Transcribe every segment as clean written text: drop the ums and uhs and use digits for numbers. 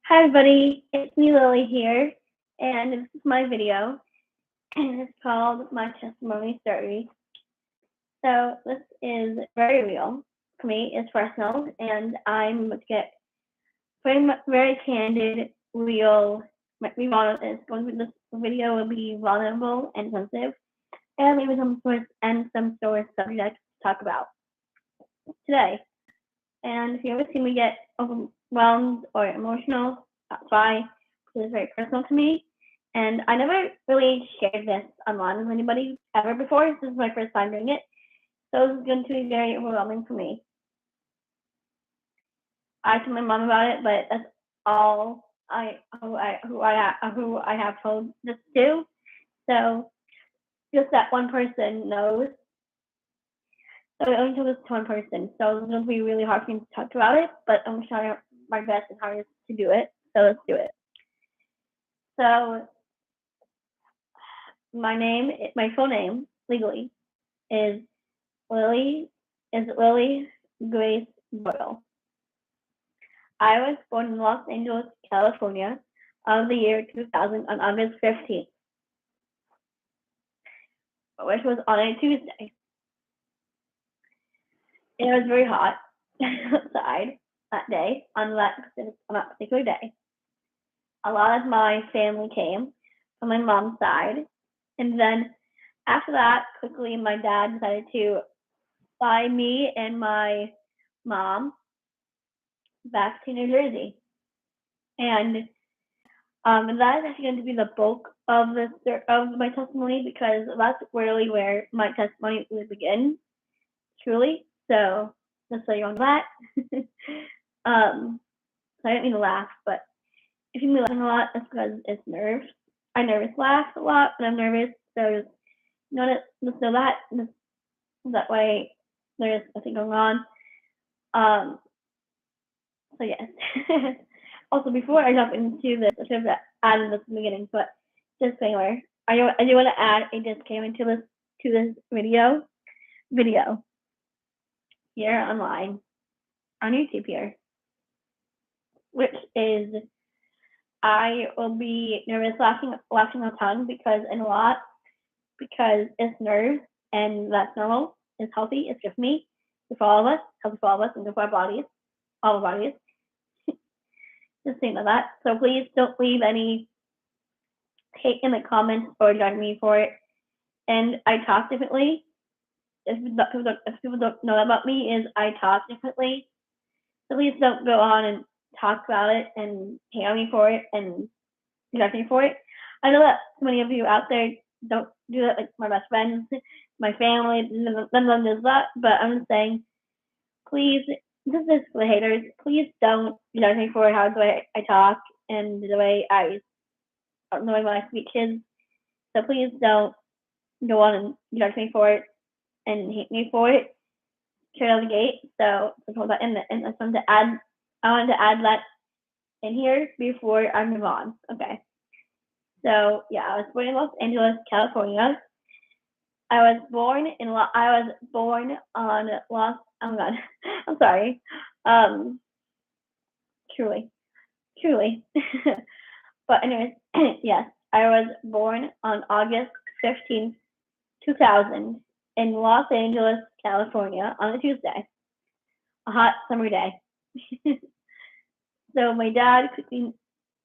Hi everybody, it's me Lily here, and this is my video, and it's called My Testimony Story. So this is very real for me, it's personal, and I'm going to get very candid, real, this video will be vulnerable and sensitive, and maybe some sort of subject to talk about today. And if you ever see me get overwhelmed or emotional, that's why, because it's very personal to me. And I never really shared this online with anybody ever before. This is my first time doing it. So it's going to be very overwhelming for me. I told my mom about it, but that's all who I have told this to. So just that one person knows. So I only told this to one person. So it's going to be really hard for me to talk about it, but I'm trying my best and hardest to do it. So let's do it. So my full name legally is Lily Grace Boyle. I was born in Los Angeles, California, of the year 2000 on August 15th, which was on a Tuesday. It was very hot outside that day, on that particular day. A lot of my family came from my mom's side, and then after that, quickly my dad decided to fly me and my mom back to New Jersey. And that is actually going to be the bulk of my testimony, because that's really where my testimony would begin, truly. So just so you're on that. So I didn't mean to laugh, but if you me laughing a lot, it's because it's nerves. I nervous laugh a lot when I'm nervous, so just know that way there's nothing going on. So yes. Also, before I jump into this, I should have added this in the beginning, but disclaimer. I do want to add a disclaimer to this video here online on YouTube here, which is I will be nervous laughing my tongue because it's nerves, and that's normal. It's healthy. It's good for me. Good for all of us. Healthy for all of us, and good for our bodies, all our bodies. Just saying that. So please don't leave any hate in the comments or judge me for it. And I talk differently. If people don't know about me, is I talk differently. So please don't go on and talk about it and hate on me for it and judge me for it. I know that so many of you out there don't do that, like my best friends, my family, none of them does that. But I'm just saying, please, this is for the haters. Please don't judge me for how the way I talk and the way I speak kids. So please don't go on and judge me for it and hate me for it straight out of the gate. So I told that, and I wanted to add that in here before I move on. Okay. So yeah, I was born in Los Angeles, California. I was born on Los. Oh God, I'm sorry. Truly. But anyways, yes, I was born on August 15th, 2000, in Los Angeles, California, on a Tuesday, a hot summer day. So my dad cooked me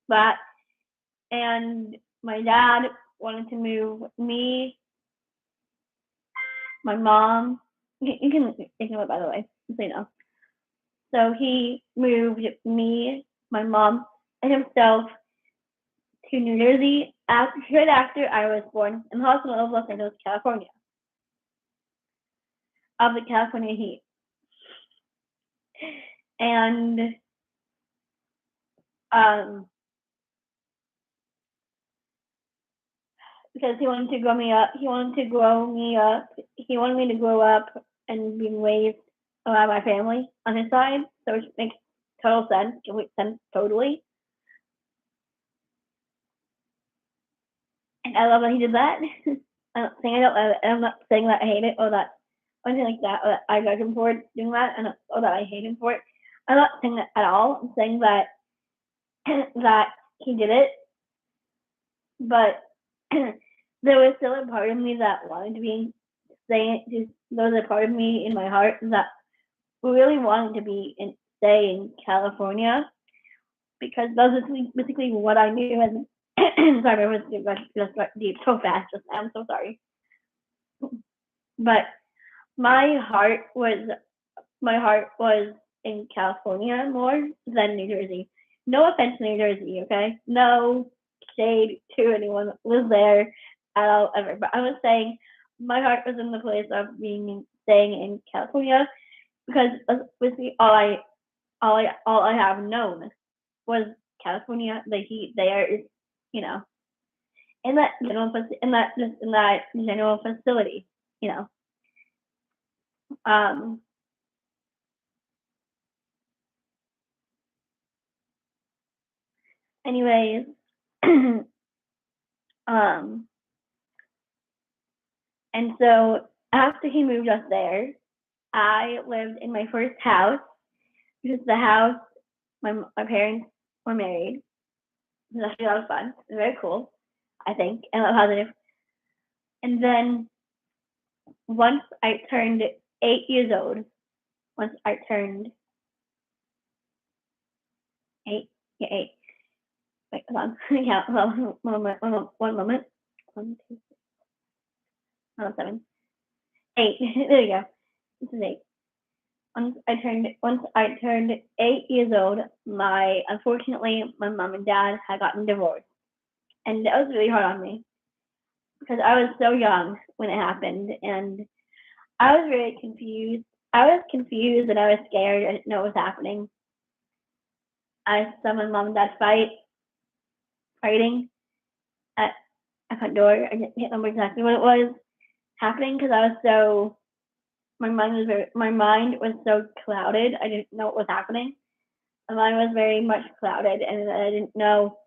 that, and my dad wanted to move me, my mom. You can ignore it, by the way, so you know. So he moved me, my mom, and himself to New Jersey straight after I was born in the hospital of Los Angeles, California, of the California heat. And because he wanted me to grow up and be raised around my family on his side, so it makes total sense, complete sense, totally. And I love that he did that. I'm not saying that I hate it or anything like that, or that I judge him for doing that, or that I hate him for it. I'm not saying that at all. I'm saying that that he did it, but there was still a part of me that wanted to be staying. There was a part of me in my heart that really wanted to stay in California because that was basically what I knew. And sorry, I was just deep so fast. I'm so sorry, but my heart was my heart was in California more than New Jersey. No offense to New Jersey, okay? No shade to anyone that was there at all ever. But I was saying my heart was in the place of staying in California because basically all I have known was California. The heat there is, you know, in that general facility, you know. Um, anyways, um, and so after he moved us there, I lived in my first house, which is the house my parents were married. It was actually a lot of fun. It was very cool, I think, and a lot positive. And then once I turned 8 years old, once I turned eight, yeah, eight. Wait, hold on. Yeah, hold on, one moment. 1, 2, 7, 8. There you go. This is 8. Once I turned 8 years old, unfortunately my mom and dad had gotten divorced, and that was really hard on me because I was so young when it happened, and I was very confused. I was confused and I was scared. I didn't know what was happening. I saw my mom and dad fighting at a front door. I can't remember exactly what it was happening because I was so my mind was so clouded. I didn't know what was happening. My mind was very much clouded, and I didn't know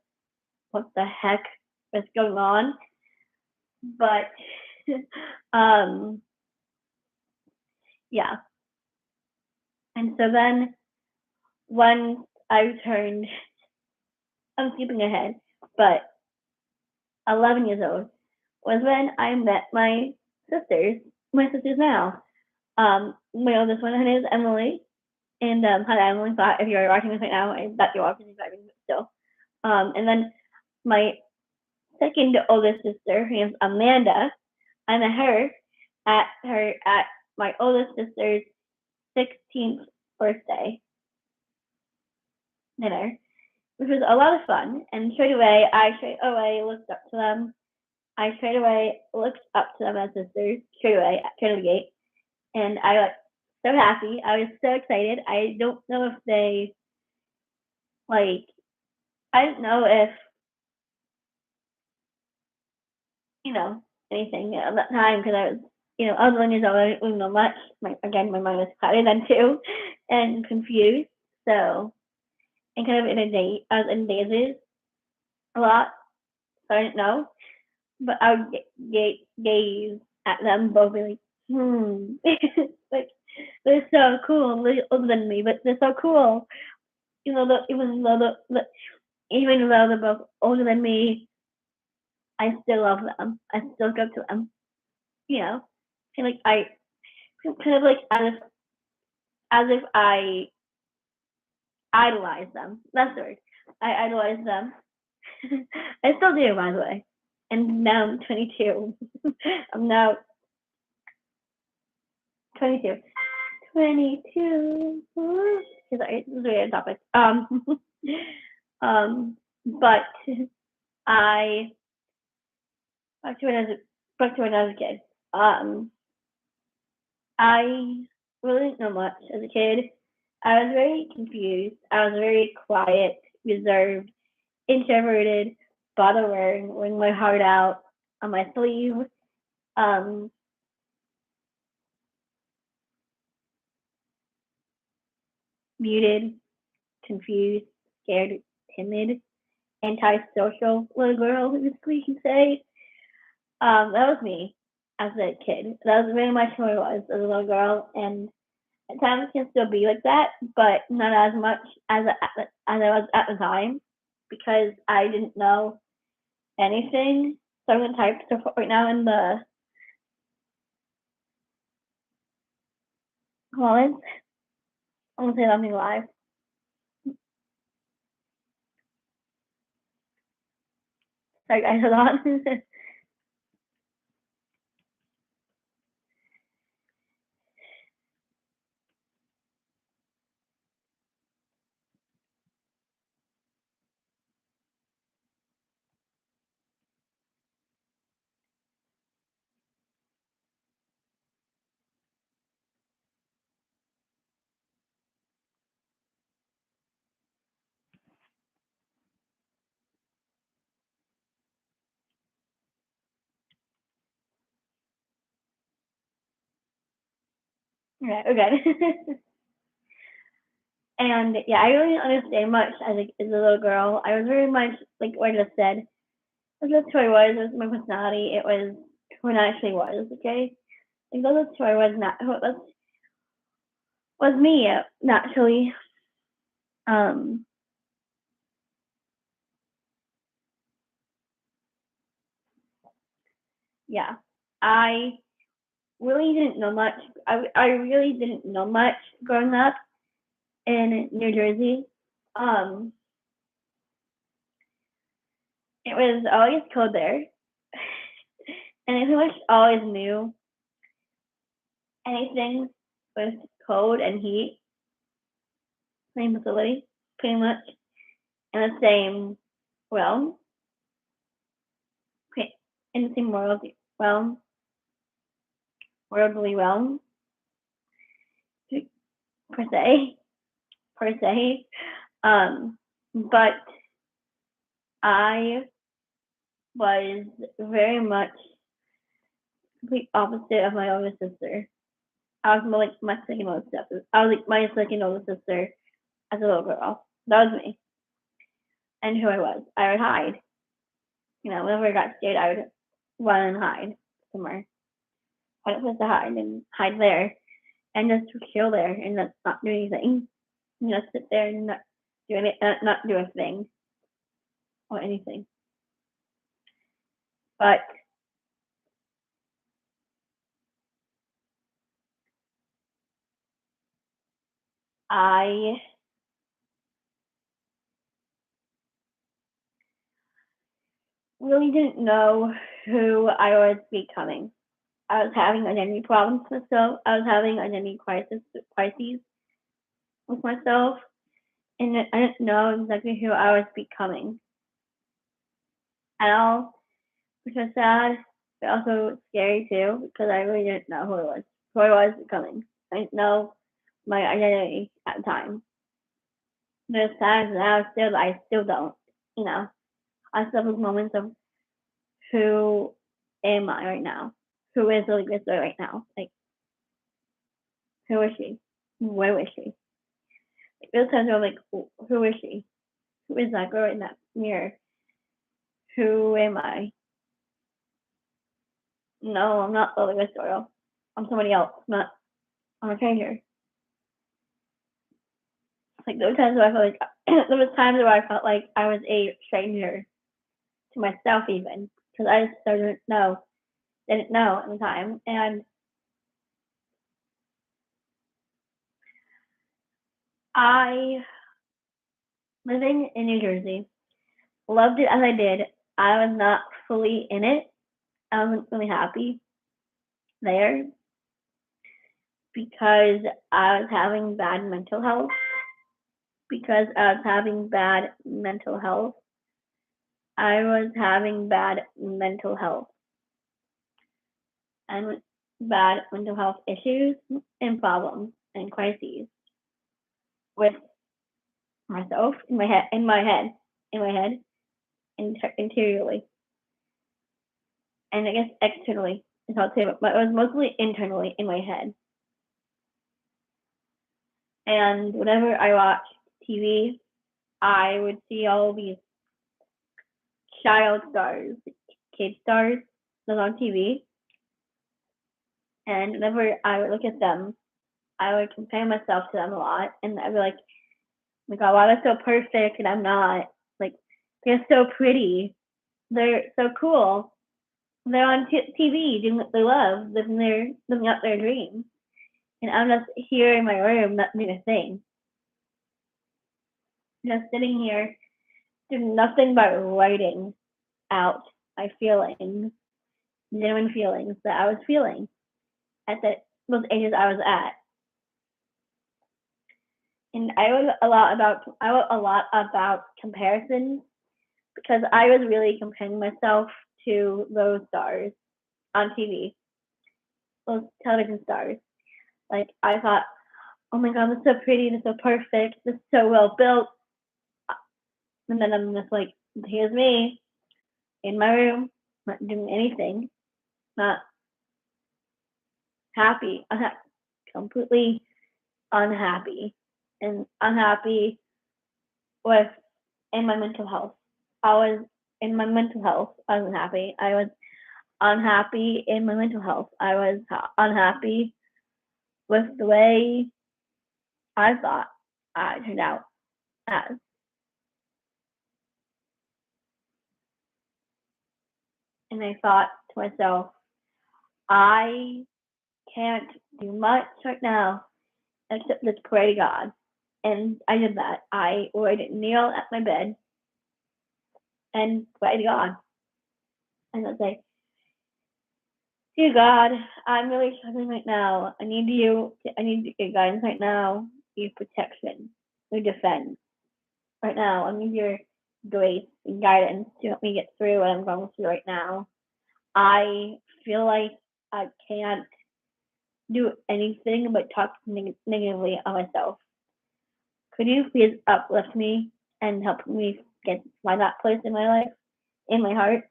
what the heck was going on. But um, yeah. And so then once I turned, I'm skipping ahead, but 11 years old was when I met my sisters now. My oldest one, her name is Emily. And hi, Emily. Thought if you're watching this right now, that you're watching this still. And then my second oldest sister, her name's Amanda. I met her at my oldest sister's 16th birthday dinner, which was a lot of fun. And straight away looked up to them. I straight away looked up to them as sisters, straight away, out of the gate. And I was so happy. I was so excited. I don't know if they, like, I don't know if, anything at that time because I was, I was 11 years old. I didn't really know much. My mind was clouded then too and confused. So, and kind of I was in dazes a lot. So I didn't know. But I would gaze at them both really, like, they're so cool. They're older than me, but they're so cool. Even though they're both older than me, I still love them. I still go to them. You know, and like I kind of like as if I idolize them. That's the word. I idolize them. I still do, by the way. And now I'm 22. I'm now 22. 22. Sorry, this is a weird topic. But I back to when I was a kid. I really didn't know much as a kid. I was very confused. I was very quiet, reserved, introverted, wearing my heart out on my sleeve. Um, Muted, confused, scared, timid, antisocial little girl, basically, you can say. That was me as a kid. That was very much who I was as a little girl, and at times can still be like that, but not as much as I was at the time. because I didn't know anything. So I'm gonna type stuff right now in the comments. I'm gonna say something live. Sorry guys, hold on. Okay, we're good. And yeah, I really didn't understand much as a little girl. I was very much like what I just said. That's who I was. It was my personality. It was who I actually was. Okay, like that's who I was. Not who was me naturally. Um, yeah, I really didn't know much. I really didn't know much growing up in New Jersey. Um, it was always cold there, and I pretty much always knew anything with cold and heat, same facility, pretty much, in the same realm, in the same realm, worldly realm, per se, per se. But I was very much complete opposite of my older sister. I was more like my second older sister. I was like my second older sister as a little girl. That was me and who I was. I would hide. You know, whenever I got scared, I would run and hide somewhere. Find a place to hide and hide there and just chill there and not do anything. You know, sit there and not do a thing or anything. But I really didn't know who I was becoming. I was having identity problems with myself. I was having identity crises with myself, and I didn't know exactly who I was becoming at all, which was sad, but also scary too, because I really didn't know who I was becoming. I didn't know my identity at the time. There's times that I still don't, you know. I still have moments of who am I right now? Who is Lily Griswold right now? Like, who is she? Where is she? Like, those times I'm like, who is she? Who is that girl in that mirror? Who am I? No, I'm not Lily Griswold. I'm somebody else. I'm a stranger. Like those times where I felt like there was times where I felt like I was a stranger to myself even because I just didn't know at the time. And I, living in New Jersey, loved it as I did. I was not fully in it. I wasn't really happy there because I was having bad mental health. Because I was having bad mental health. I was having bad mental health and bad mental health issues and problems and crises with myself in my head, interiorly, and I guess externally is how to say it, but it was mostly internally in my head. And whenever I watched TV, I would see all these child stars, kid stars that was on TV, and whenever I would look at them, I would compare myself to them a lot, and I'd be like, "Oh my God, why am I so perfect and I'm not?" Like They're so pretty. They're so cool. They're on TV doing what they love, living out their dreams. And I'm just here in my room, not doing a thing. Just sitting here, doing nothing but writing out my feelings, genuine feelings that I was feeling at those ages I was at. And I wrote a lot about comparisons because I was really comparing myself to those stars on TV, those television stars. Like I thought, oh my God, they're so pretty, they're so perfect, they're so well built. And then I'm just like, here's me in my room, not doing anything, not happy, completely unhappy, and unhappy with in my mental health. I was in my mental health. I wasn't happy. I was unhappy in my mental health. I was unhappy with the way I thought I turned out as. And I thought to myself, I can't do much right now except just pray to God. And I did that. I would kneel at my bed and pray to God. And I'd say, Dear God, I'm really struggling right now. I need your guidance right now, your protection, your defense. Right now, I need your grace and guidance to help me get through what I'm going through right now. I feel like I can't do anything but talk negatively on myself. Could you please uplift me and help me get find that place in my life, in my heart,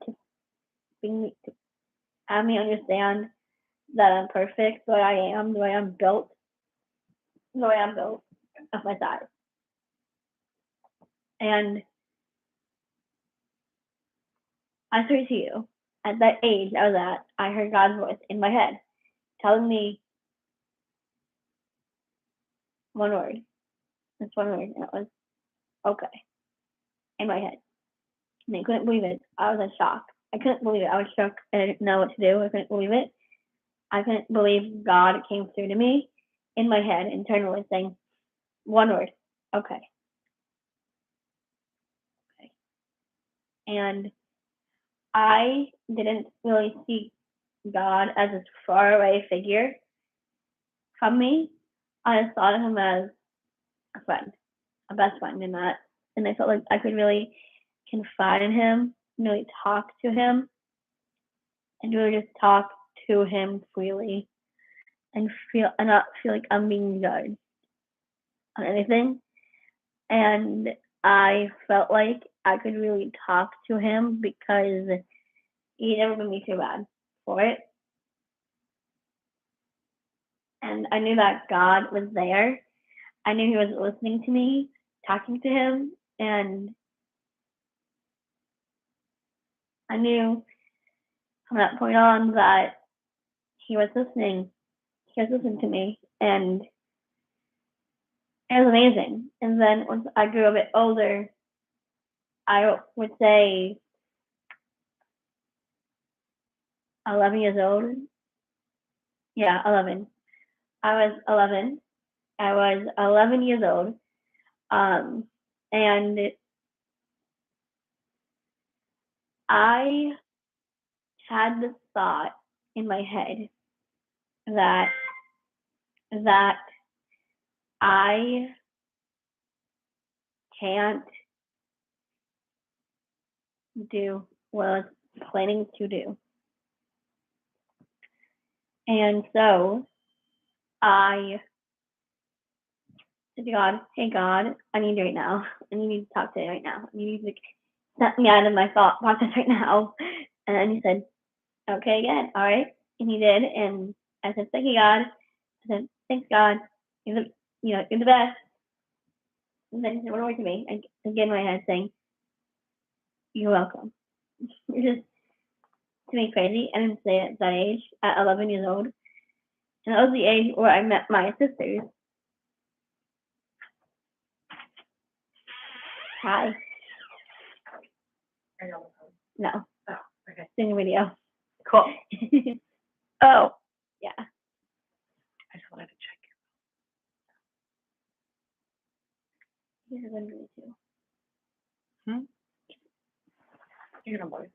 to have me understand that I'm perfect, the way I am, the way I'm built, of my size. And I swear to you, at that age I was at, I heard God's voice in my head telling me one word. Just one word, and it was okay in my head. And I couldn't believe it. I was in shock. I couldn't believe it. I was shocked. I didn't know what to do. I couldn't believe it. I couldn't believe God came through to me in my head internally saying one word, okay. Okay. And I didn't really see God as a faraway figure from me. I just thought of him as a friend, a best friend in that. And I felt like I could really confide in him, really talk to him, and really just talk to him freely and not feel like I'm being judged on anything. And I felt like I could really talk to him because he never made me feel bad for it. And I knew that God was there. I knew he was listening to me, talking to him, and I knew from that point on that he was listening. He was listening to me, and it was amazing. And then once I grew a bit older, I would say 11 years old. Yeah, 11. I was 11. I was 11 years old. And I had this thought in my head that I can't do what I was planning to do. And so I said to God, hey God, I need you right now. I need you to talk to me right now. You need to set me out of my thought process right now. And he said, okay again, all right. And he did. And I said, thank you, God. I said, thanks, God. You're the best. And then he said, one more to me. And again, my head saying, you're welcome. You're just to me crazy. I didn't say it at that age, at 11 years old. And that was the age where I met my sisters. Hi. Are you on the phone? No, Oh, okay. doing a video. Cool. Oh, yeah. I just wanted to check. Here's one video too. You're gonna voice.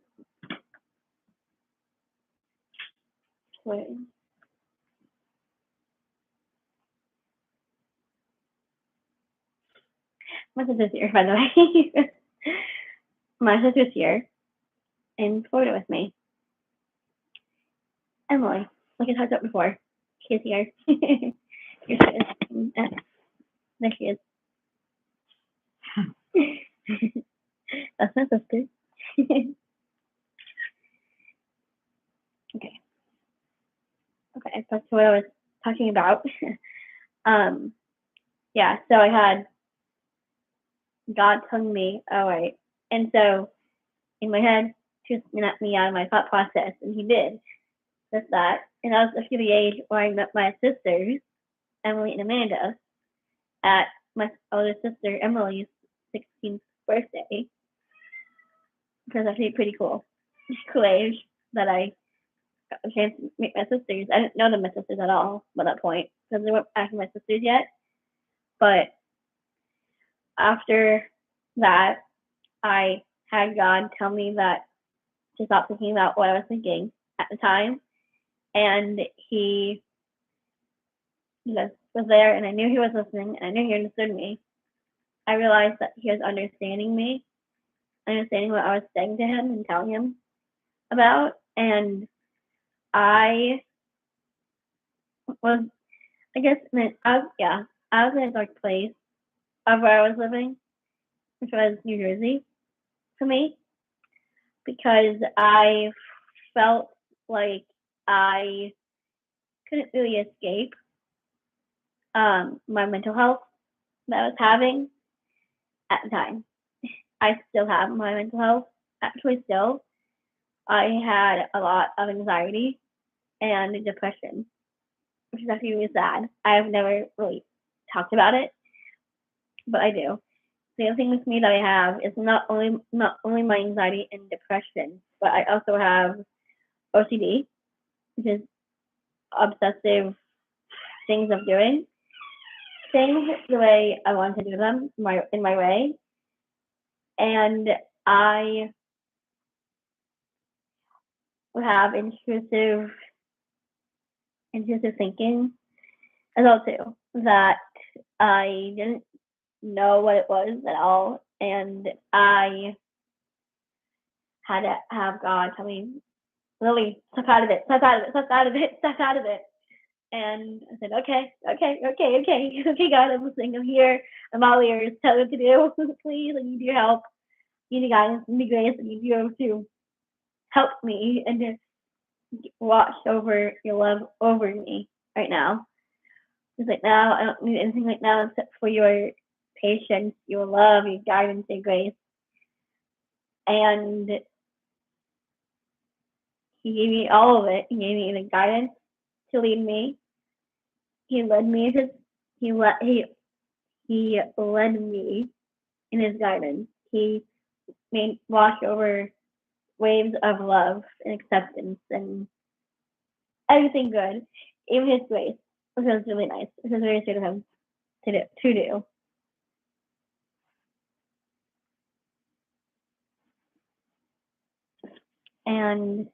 Wait. My sister's here, by the way. My sister's here in Florida with me. Emily, like I talked about before, she's here. Here she is. There she is. That's my sister. Okay. Okay, back to what I was talking about. Yeah, so I had God telling me, all right. And so in my head, to snap me out of my thought process, and he did just that. And I was actually the age where I met my sisters, Emily and Amanda, at my older sister Emily's 16th birthday. Which was actually pretty cool. Cool age that I got a chance to meet my sisters. I didn't know them my sisters at all by that point because they weren't actually my sisters yet. But after that, I had God tell me that to stop thinking about what I was thinking at the time. And he just was there, and I knew he was listening, and I knew he understood me. I realized that he was understanding me, understanding what I was saying to him and telling him about. And I was, I guess, I was in a dark place of where I was living, which was New Jersey for me, because I felt like I couldn't really escape my mental health that I was having at the time. I still have my mental health, actually still. I had a lot of anxiety and depression, which is actually really sad. I've never really talked about it, but I do. The other thing with me that I have is not only my anxiety and depression, but I also have OCD, which is obsessive things of doing things the way I want to do them in my way. And I have intrusive thinking as well too, that I didn't know what it was at all, and I had to have God tell me, Lily, step out of it, step out of it, step out of it, step out of it. And I said, okay, God, I'm listening, I'm here, I'm all ears, tell me what to do, please, I need your help, I need your guidance, I need grace, I need you to help me and to watch over your love over me right now. Because right now, I don't need anything right now except for your patience, your love, your guidance, your grace. And he gave me all of it. He gave me the guidance to lead me. He led me to, he led me in his guidance. He made wash over waves of love and acceptance and everything good, even his grace, which was really nice. It was very sweet of him to do. And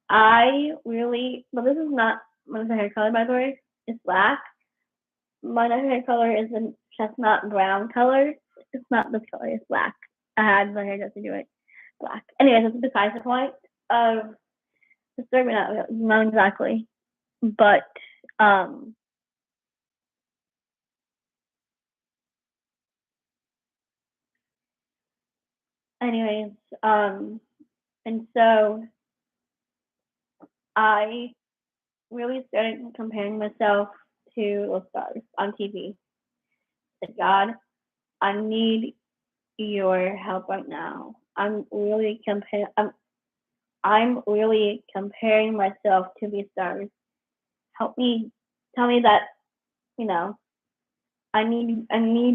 I really, well, this is not my hair color, by the way. It's black. My hair color is a chestnut brown color. It's not this color. It's black. I had my hair just to do it black. Anyways, that's besides the point of the story. Not exactly, but anyways, and so I really started comparing myself to the stars on TV. I said, God, I need your help right now. I'm really comparing myself to these stars. Help me, tell me that, you know, I need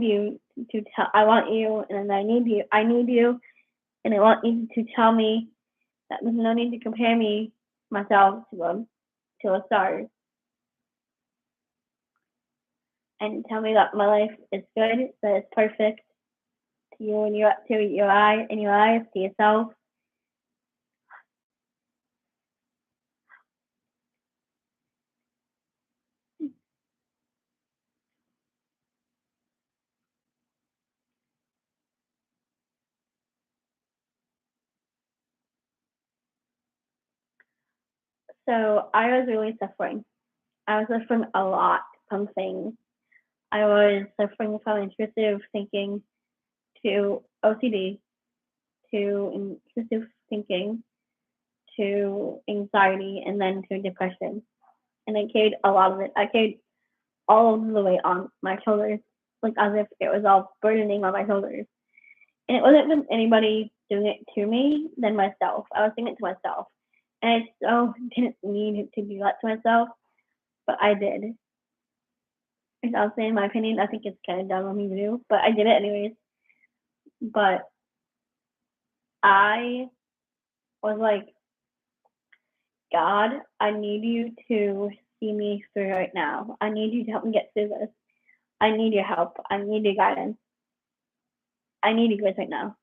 you to tell. I want you, and I need you. I need you, and I want you to tell me that there's no need to compare myself to a star, and tell me that my life is good, that it's perfect to you and your eyes, to yourself. So I was really suffering. I was suffering a lot from things. I was suffering from intrusive thinking to OCD to intrusive thinking to anxiety and then to depression. And I carried a lot of it. I carried all of the weight on my shoulders, like as if it was all burdening on my shoulders. And it wasn't from anybody doing it to me than myself. I was doing it to myself. And I so didn't need to do that to myself, but I did. And I'll say, in my opinion, I think it's kind of dumb of me to do, but I did it anyways. But I was like, God, I need you to see me through right now. I need you to help me get through this. I need your help. I need your guidance. I need you guys right now.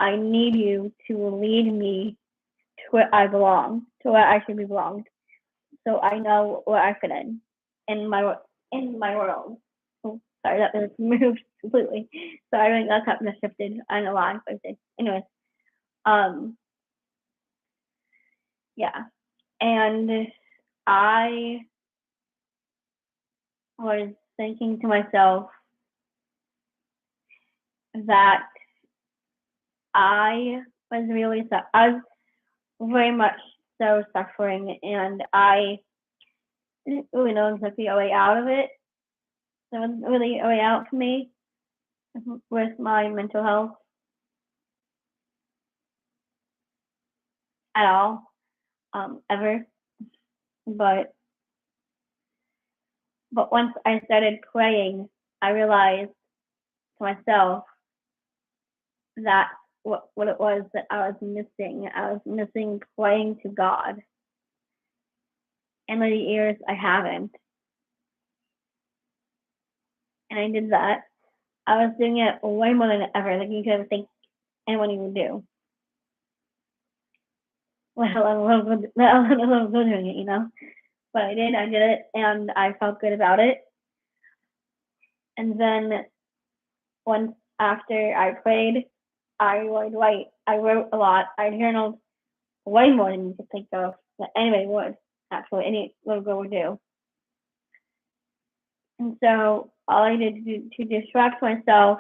I need you to lead me to where I belong, to where I should be belonged, so I know where I fit in my world. Oh, sorry, that was moved completely. So I think that's happened, shifted. I don't know why, but I did. Anyways, yeah, and I was thinking to myself that I was very much so suffering, and I didn't really know exactly a way out of it. There wasn't really a way out for me with my mental health at all, ever. But once I started praying, I realized to myself that what it was that I was missing. I was missing praying to God. And over the years, I haven't. And I did that. I was doing it way more than ever than you could ever think anyone would do. Well, I'm doing it, But I did it, and I felt good about it. And then once after I prayed, I would write. I wrote a lot. I journaled way more than you could think of that anybody would, actually, any little girl would do. And so all I did to distract myself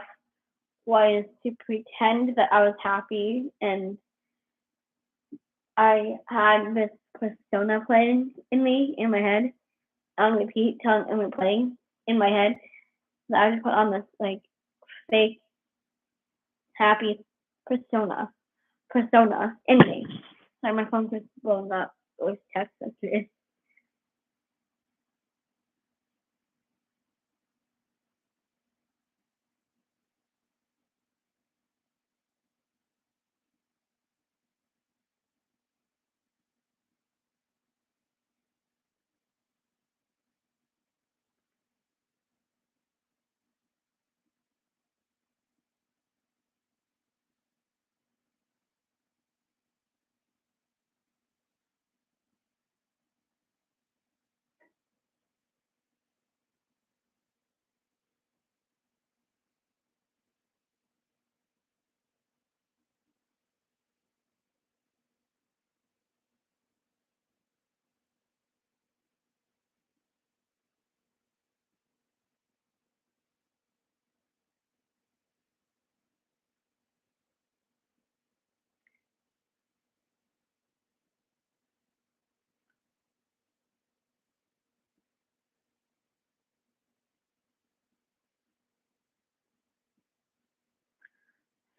was to pretend that I was happy, and I had this persona playing in my head, on repeat, playing in my head. That I just put on this like fake happy persona in me. Sorry, my phone's just blowing up with text messages.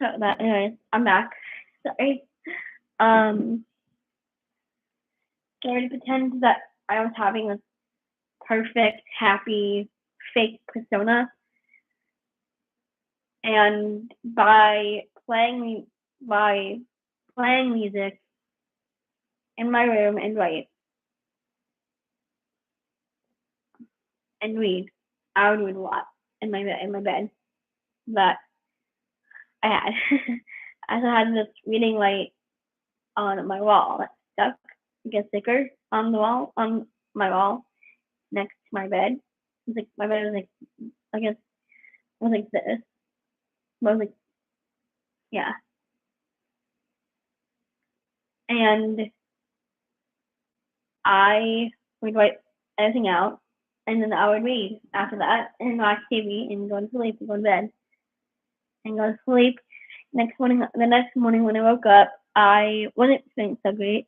So that, anyways, I'm back. Sorry. So I pretend that I was having this perfect, happy, fake persona, and by playing music in my room and write and read. I would read a lot in my bed that I had. I also had this reading light on my wall that stuck, gets sticker on the wall, on my wall next to my bed. It was like my bed was like, I guess was like this. Was like, yeah. And I would write everything out, and then I would read after that, and watch TV, and go to sleep, and go to bed, and go to sleep. The next morning when I woke up, I wasn't feeling so great.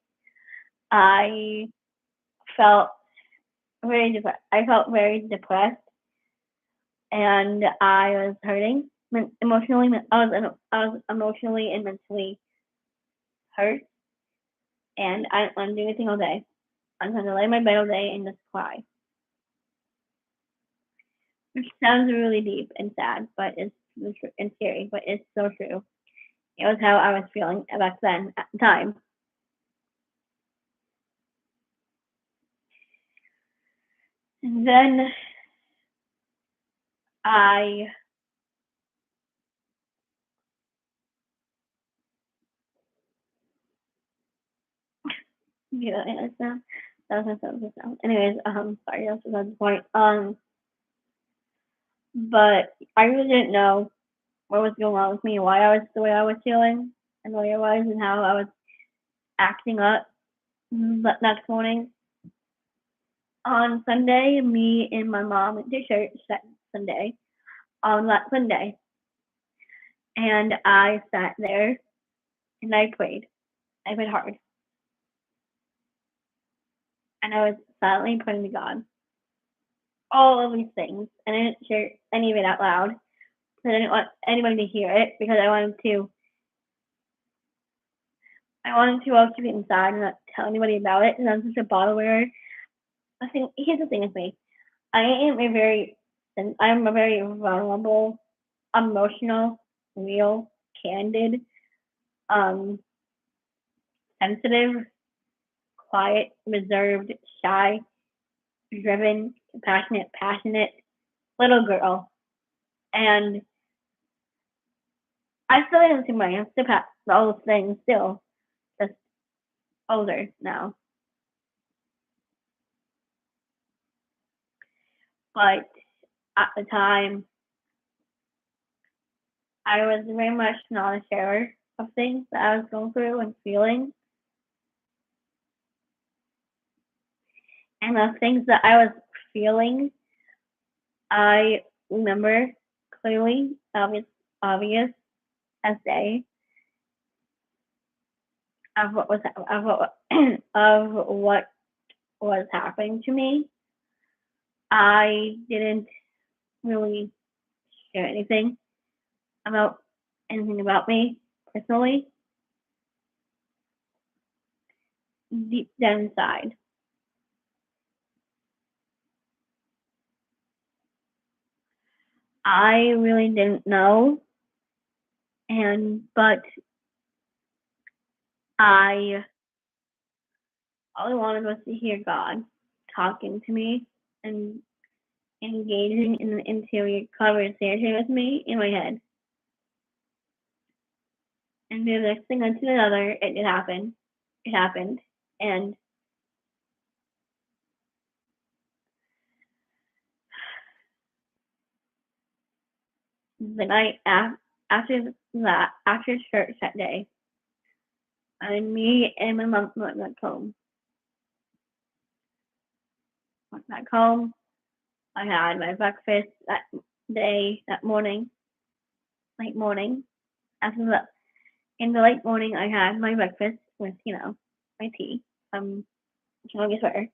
I felt I felt very depressed, and I was hurting emotionally. I was emotionally and mentally hurt, and I didn't want to do anything all day. I'm going to lay in my bed all day and just cry. Which sounds really deep and sad, but it's and scary, but it's so true. It was how I was feeling back then at the time. And then I yeah, it's now that was my phone. Anyways, sorry, that's another point. But I really didn't know what was going on with me, why I was the way I was feeling, and the way I was, and how I was acting up. But next morning, on Sunday, me and my mom went to church that Sunday, on that Sunday. And I sat there and I prayed. I prayed hard. And I was silently praying to God. All of these things. And I didn't share any of it out loud. Because I didn't want anybody to hear it, because I wanted to all keep it inside and not tell anybody about it, because I'm such a bottle wearer. Here's the thing with me. I'm a very vulnerable, emotional, real, candid, um, sensitive, quiet, reserved, shy, driven, compassionate, passionate little girl. And I still am somebody. I'm still all those things still, just older now. But at the time, I was very much not a sharer of things that I was going through and feeling. And the things that I was feeling, I remember clearly, obvious as day of what was of what was happening to me. I didn't really share anything about me personally. Deep down inside, I really didn't know, but I all I wanted was to hear God talking to me and engaging in an interior conversation with me in my head. And the next thing unto another, it happened. It happened. And the night after church that day, me and my mom went back home. Went back home. I had my breakfast that morning, late morning. After the In the late morning, I had my breakfast with, my tea. Strong sweater.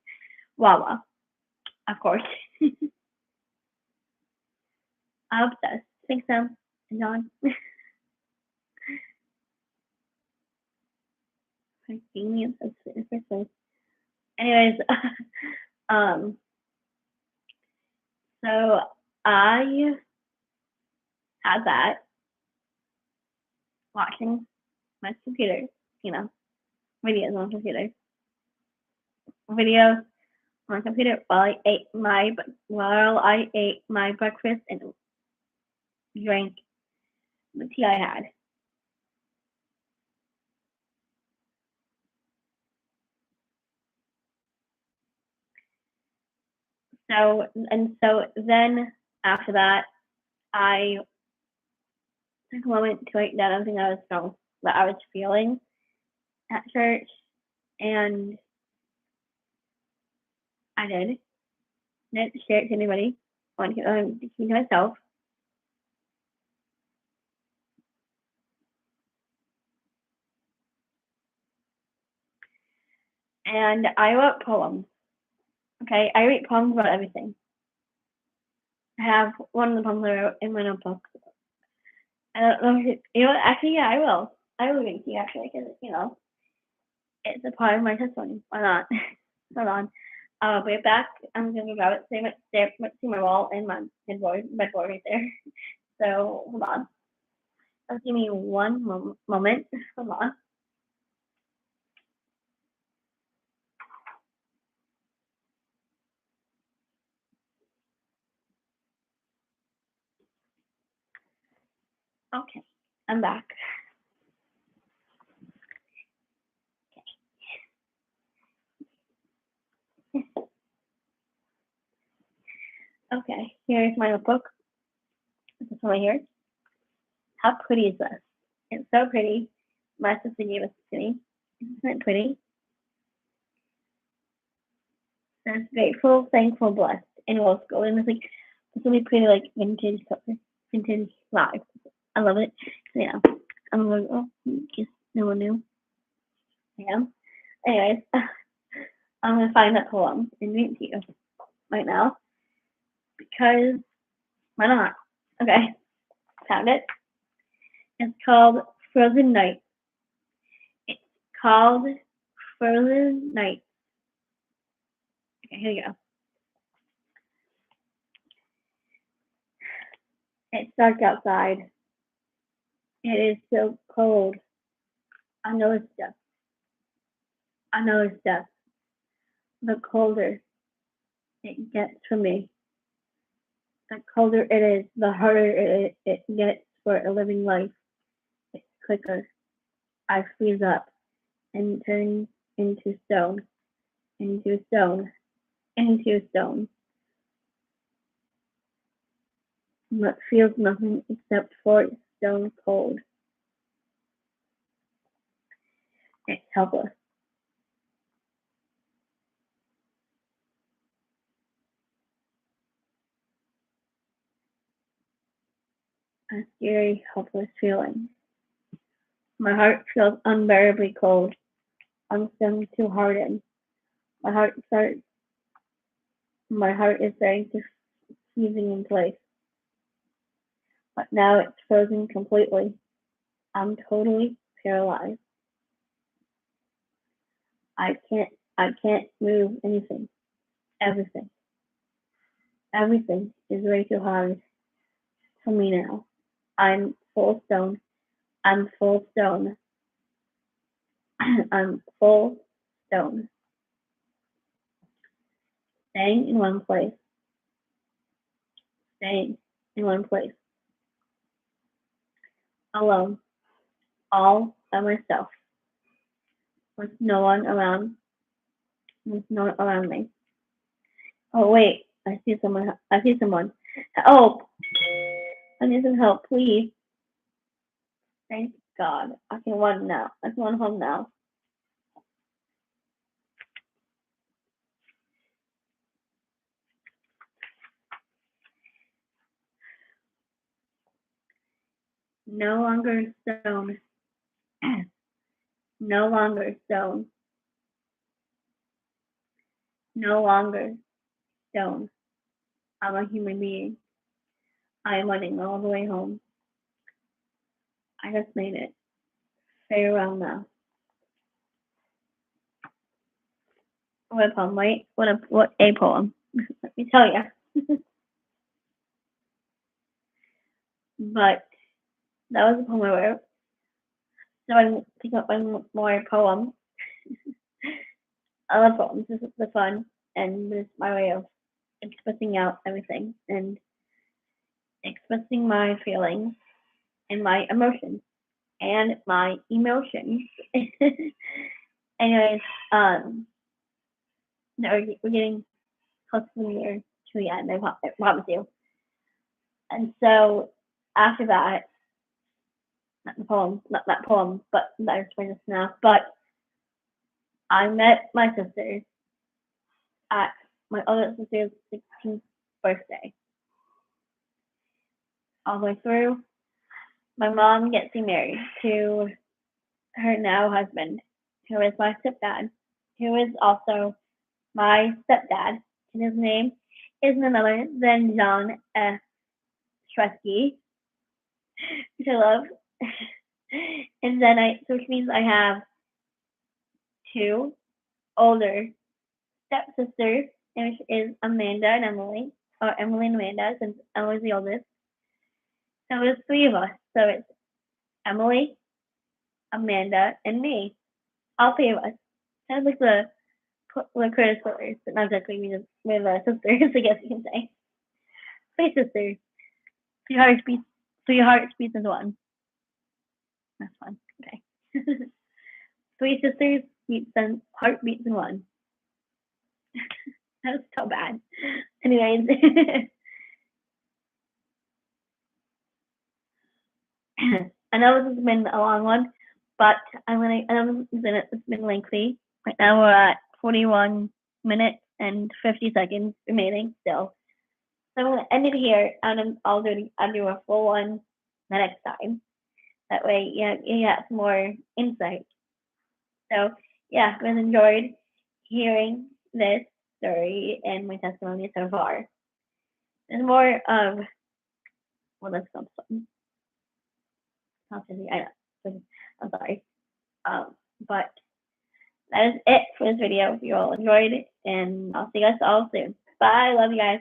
Wawa, of course. I'm obsessed. Think so, John. Convenience of Christmas. Anyways, um, so I had that watching my computer, videos on computer, videos on computer while I ate my breakfast and drank the tea I had. So then after that, I took a moment to write down everything that I was feeling at church, and I did. Didn't share it to anybody. I wanted to keep it to myself. And I wrote poems. Okay, I write poems about everything. I have one of the poems I wrote in my notebook. I don't know if actually, yeah, I will. I will read to you, actually, because, it's a part of my testimony. Why not? Hold on. I'll be back. I'm going to grab it, see my wall and my bedboard right there. So, hold on. Just give me one moment. Hold on. Okay, I'm back. Okay, here's my notebook. This one right here. How pretty is this? It's so pretty. My sister gave it to me. Isn't it pretty? It's grateful, thankful, blessed, and rose gold. And it's really pretty, like vintage live. I love it. I'm like, oh, just no one knew. Yeah. Anyways, I'm gonna find that poem and read it to you right now because why not? Okay, found it. It's called Frozen Night. It's called Frozen Night. Okay, here you go. It's dark outside. It is so cold. I know it's death. I know it's death. The colder it gets for me, the colder it is, the harder it gets for a living life. It's quicker. I freeze up and turn into stone, into stone, into stone. But feels nothing except for stone cold. It's helpless. A scary, helpless feeling. My heart feels unbearably cold. I'm starting to harden. My heart is starting to freezing in place. But now it's frozen completely. I'm totally paralyzed. I can't move anything. Everything. Everything is way too hard for me now. I'm full stone. I'm full stone. I'm full stone. Staying in one place. Staying in one place. Alone. All by myself. With no one around. With no one around me. Oh wait, I see someone. Help! I need some help, please. Thank God. I can run now. I can run home now. No longer stone. No longer stone. No longer stone. I'm a human being. I am running all the way home. I just made it. Farewell now. What a poem, right? What a poem. Let me tell you. but that was the poem I wrote. So I'm picking up one more poem. I love poems. This is the fun, and this is my way of expressing out everything and expressing my feelings and my emotions and my emotions. Anyways, no, we're getting close to the end. I promise you. And so after that, not that poem, but that I explained this now. But I met my sisters at my other sister's 16th birthday. All the way through, my mom gets remarried to her now husband, who is my stepdad, who is also my stepdad, and his name is none other than John F. Shresky, which I love. And then so which means I have two older stepsisters, which is Amanda and Emily, or Emily and Amanda, since Emily's the oldest. So it's three of us. So it's Emily, Amanda, and me. All three of us. Kind of like the Curtis brothers, but not exactly. We're sisters, I guess you can say. Three sisters. Three hearts beats into one. That's fun. Okay. Three sisters heart beats in one. That was so bad. Anyways. I know this has been a long one, but I know it's been lengthy. Right now we're at 41 minutes and 50 seconds remaining still. So I'm going to end it here, and I'll do a full one the next time. That way, you have some more insight. So, yeah, I've enjoyed hearing this story and my testimony so far. There's more of, well, let's go something. I'm sorry. But that is it for this video. If you all enjoyed it, and I'll see you guys all soon. Bye. Love you guys.